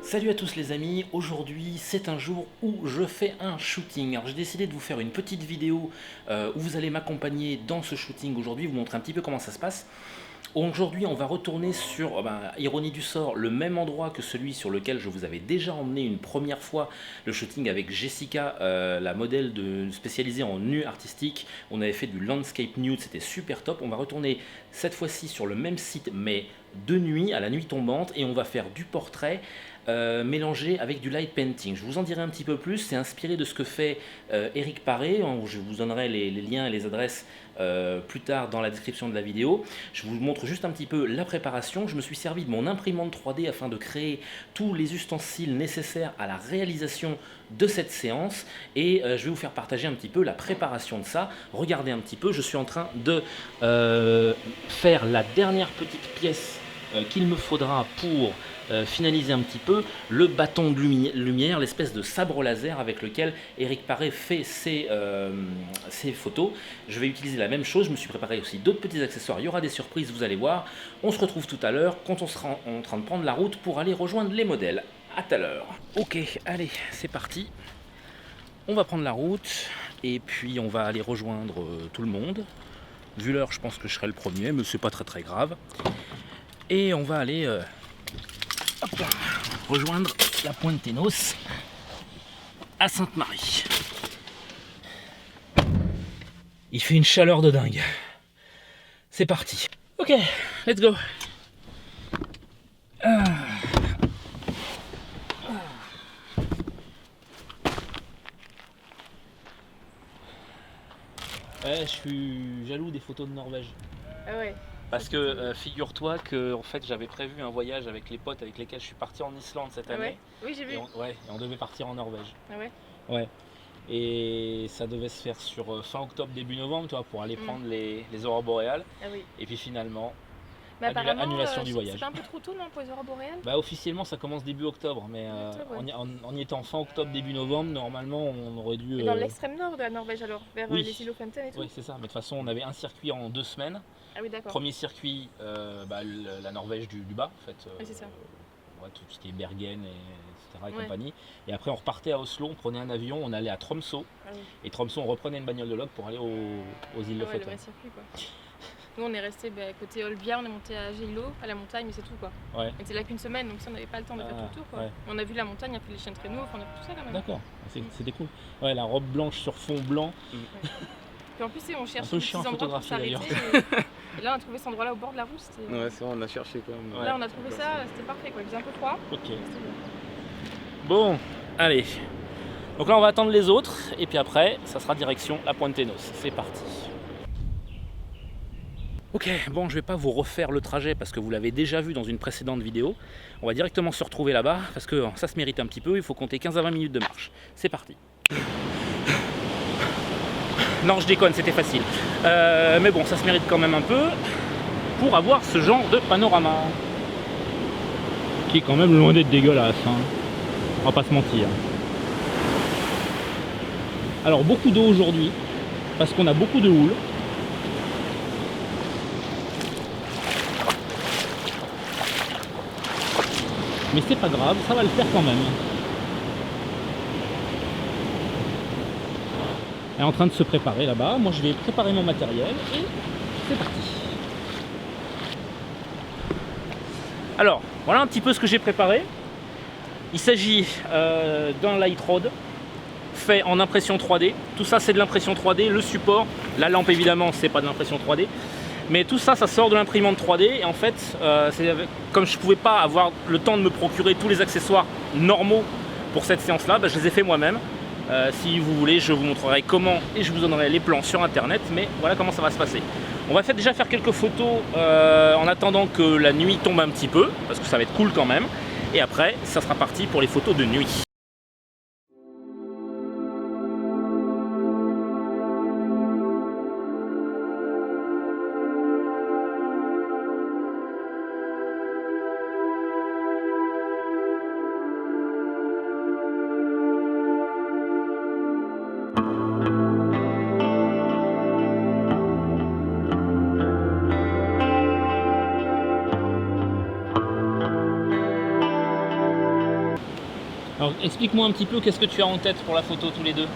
Salut à tous les amis, aujourd'hui c'est un jour où je fais un shooting. Alors j'ai décidé de vous faire une petite vidéo où vous allez m'accompagner dans ce shooting aujourd'hui, vous montrer un petit peu comment ça se passe. Aujourd'hui on va retourner sur, ironie du sort, le même endroit que celui sur lequel je vous avais déjà emmené une première fois le shooting avec Jessica, la modèle spécialisée en nu artistique. On avait fait du landscape nude, c'était super top. On va retourner cette fois-ci sur le même site mais de nuit, à la nuit tombante, et on va faire du portrait mélangé avec du light painting. Je vous en dirai un petit peu plus, c'est inspiré de ce que fait Eric Paré. Je vous donnerai les liens et les adresses plus tard dans la description de la vidéo. Je vous montre juste un petit peu la préparation. Je me suis servi de mon imprimante 3D afin de créer tous les ustensiles nécessaires à la réalisation de cette séance, et je vais vous faire partager un petit peu la préparation de ça. Regardez un petit peu, je suis en train de faire la dernière petite pièce qu'il me faudra pour finaliser un petit peu le bâton de lumière, l'espèce de sabre laser avec lequel Eric Paré fait ses photos. Je vais utiliser la même chose, je me suis préparé aussi d'autres petits accessoires, il y aura des surprises, vous allez voir. On se retrouve tout à l'heure quand on sera en train de prendre la route pour aller rejoindre les modèles. À tout à l'heure. Ok, allez, c'est parti. On va prendre la route et puis on va aller rejoindre tout le monde. Vu l'heure, je pense que je serai le premier, mais c'est pas très grave. Et on va aller rejoindre la Pointe Ténos à Sainte-Marie. Il fait une chaleur de dingue. C'est parti. Ok, let's go. Ouais, je suis jaloux des photos de Norvège. Ah ouais. Parce que figure-toi que en fait, j'avais prévu un voyage avec les potes avec lesquels je suis parti en Islande cette année. Ouais. Oui, j'ai vu. Et on devait partir en Norvège. Ah ouais. Ouais. Et ça devait se faire sur fin octobre, début novembre, tu vois, pour aller prendre les aurores boréales. Ah oui. Et puis finalement, Mais annulation du voyage. C'est un peu trop tôt, non, pour les aurores boréales? Bah officiellement ça commence début octobre, mais en y étant fin octobre, début novembre, normalement on aurait dû... Dans l'extrême nord de la Norvège alors, vers oui. les îles Lofoten et tout? Oui, c'est ça, mais de toute façon on avait un circuit en 2 semaines. Ah oui, d'accord. Premier circuit, la Norvège du bas, en fait. Oui, c'est ça. Tout ce qui est Bergen, etc. et compagnie. Et après on repartait à Oslo, on prenait un avion, on allait à Tromsø. Ah oui. Et Tromsø, on reprenait une bagnole de log pour aller aux îles Lofoten. Ouais, le vrai circuit, quoi. Nous on est resté côté Olbia, on est monté à Geilo, à la montagne, mais c'est tout quoi. Ouais. On était là qu'une semaine, donc ça on n'avait pas le temps de faire tout le tour quoi. Ouais. On a vu la montagne, après les chiens de traîneau, on a fait tout ça quand même. D'accord, c'était cool. Ouais, la robe blanche sur fond blanc. Ouais. Puis en plus on cherche des petits endroits pour s'arrêter. Et là on a trouvé cet endroit là au bord de la route. Ouais, c'est vrai, on a cherché quand même. Là on a trouvé ça, c'était parfait quoi, il faisait un peu froid. Ok. Bon, allez. Donc là on va attendre les autres, et puis après ça sera direction la Pointe Ténos. C'est parti. Ok, bon, je vais pas vous refaire le trajet parce que vous l'avez déjà vu dans une précédente vidéo. On va directement se retrouver là-bas parce que ça se mérite un petit peu. Il faut compter 15 à 20 minutes de marche. C'est parti. Non, je déconne, c'était facile. Mais bon, ça se mérite quand même un peu pour avoir ce genre de panorama. Qui est quand même loin d'être dégueulasse, hein. On va pas se mentir. Alors, beaucoup d'eau aujourd'hui parce qu'on a beaucoup de houle. Mais c'est pas grave, ça va le faire quand même. Elle est en train de se préparer là-bas. Moi je vais préparer mon matériel et c'est parti. Alors, voilà un petit peu ce que j'ai préparé. Il s'agit d'un light rod fait en impression 3D. Tout ça c'est de l'impression 3D. Le support, la lampe évidemment, c'est pas de l'impression 3D. Mais tout ça, ça sort de l'imprimante 3D et en fait, comme je ne pouvais pas avoir le temps de me procurer tous les accessoires normaux pour cette séance-là, je les ai fait moi-même. Si vous voulez, je vous montrerai comment et je vous donnerai les plans sur internet, mais voilà comment ça va se passer. On va déjà faire quelques photos en attendant que la nuit tombe un petit peu, parce que ça va être cool quand même. Et après, ça sera parti pour les photos de nuit. Alors explique-moi un petit peu, qu'est-ce que tu as en tête pour la photo tous les deux? Je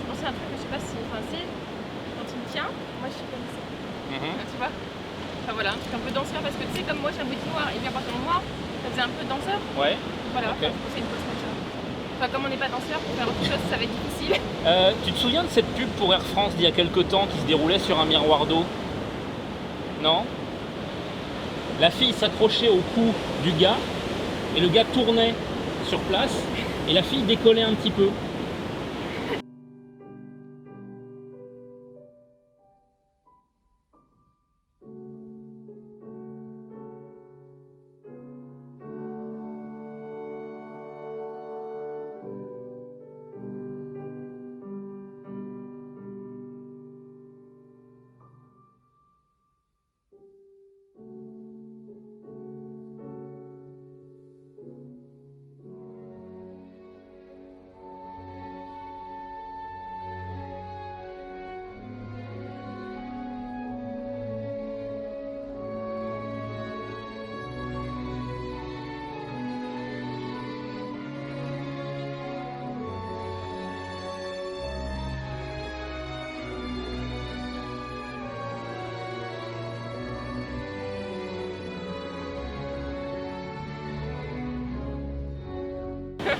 pensais à un truc, je sais pas si... Enfin, c'est quand il me tient, moi je suis comme ça. Tu vois? Enfin voilà, un truc un peu danseur, parce que tu sais, comme moi j'ai un boutique noir et bien partir en noir, ça faisait un peu danseur. Ouais. Voilà, okay. je pensais une pose comme ça. Enfin, comme on n'est pas danseur, pour faire autre chose, ça va être difficile. Tu te souviens de cette pub pour Air France d'il y a quelques temps qui se déroulait sur un miroir d'eau? Non? La fille s'accrochait au cou du gars et le gars tournait sur place et la fille décollait un petit peu.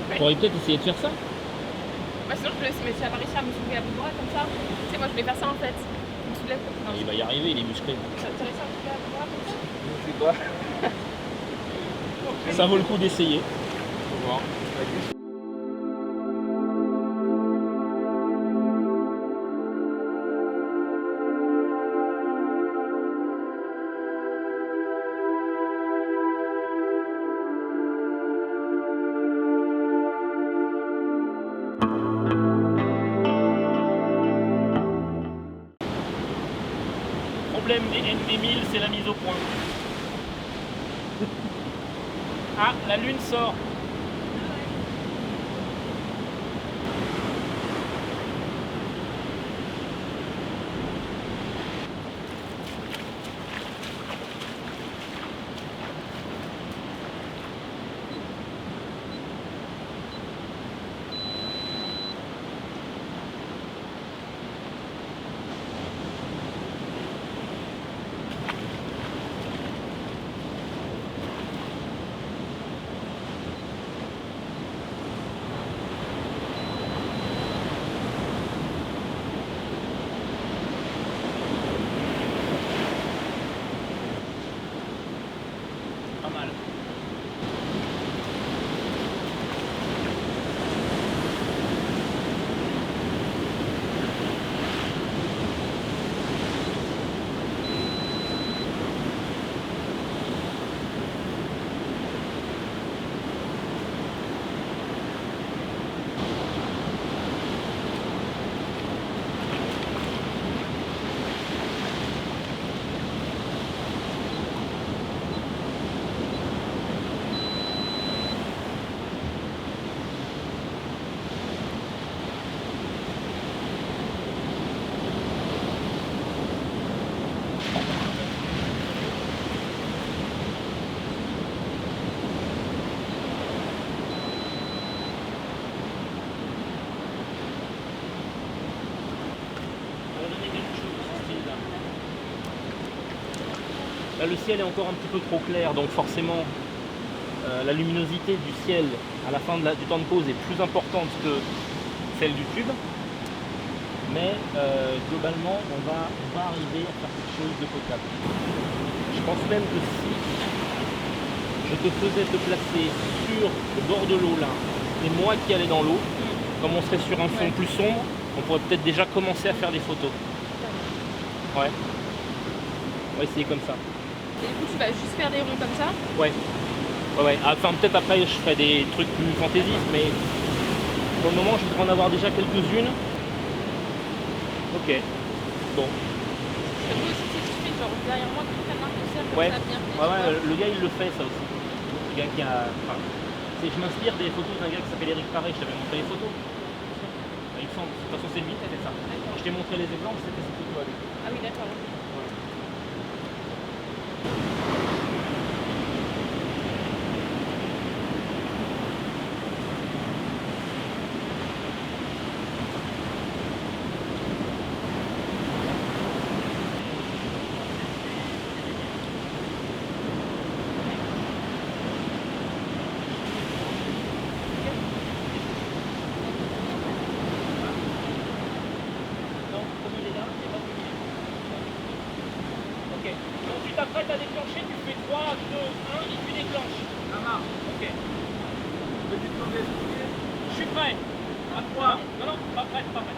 On pourrait peut-être essayer de faire ça. Sinon je peux essayer, mais tu vas pas réussir à me soulever à bout de bras comme ça. Tu sais, moi je voulais faire ça en fait. Je me soulève comme ça. Il va y arriver, il est musclé. Tu as réussi à me soulever à bout de bras comme ça? Je sais pas. Ça vaut le coup d'essayer. Faut voir. Le problème des NV1000, c'est la mise au point. Ah, la lune sort. Pas mal. Là, le ciel est encore un petit peu trop clair, donc forcément la luminosité du ciel à la fin du temps de pause est plus importante que celle du tube. Mais globalement, on va arriver à faire quelque chose de potable. Je pense même que si je te faisais te placer sur le bord de l'eau là, et moi qui allais dans l'eau, comme on serait sur un fond plus sombre, on pourrait peut-être déjà commencer à faire des photos. Ouais. On va essayer comme ça. Et du coup, tu vas juste faire des ronds comme ça? Ouais. Ouais. Enfin, peut-être après, je ferai des trucs plus fantaisistes, mais pour le moment, je voudrais en avoir déjà quelques-unes. Ok. Bon. Et vous aussi, si tu fais genre derrière moi, tu fais un arc de cercle comme ça bien fait. Ouais, le gars, il le fait, ça aussi. Le gars qui a... Enfin, je m'inspire des photos d'un gars qui s'appelle Eric Paré, je t'avais montré les photos. Il me semble, de toute façon, c'est lui qui a fait ça. Je t'ai montré les exemples, c'était ces photos à lui. Ah oui, d'accord. t'apprêtes à déclencher, tu fais 3, 2, 1 et tu déclenches. Ça marche, ok. Je suis prêt. À 3. Non, non, pas prêt, pas prêt.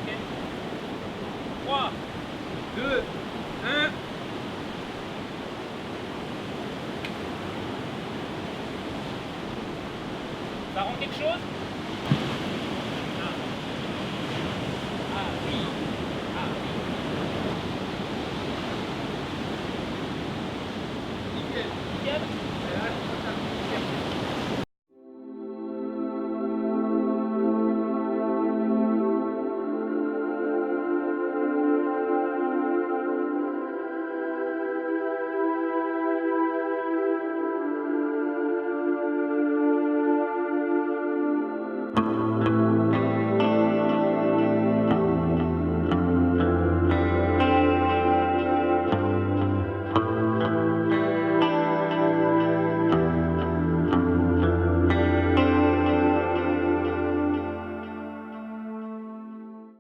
Ok. 3, 2, 1. Ça rend quelque chose?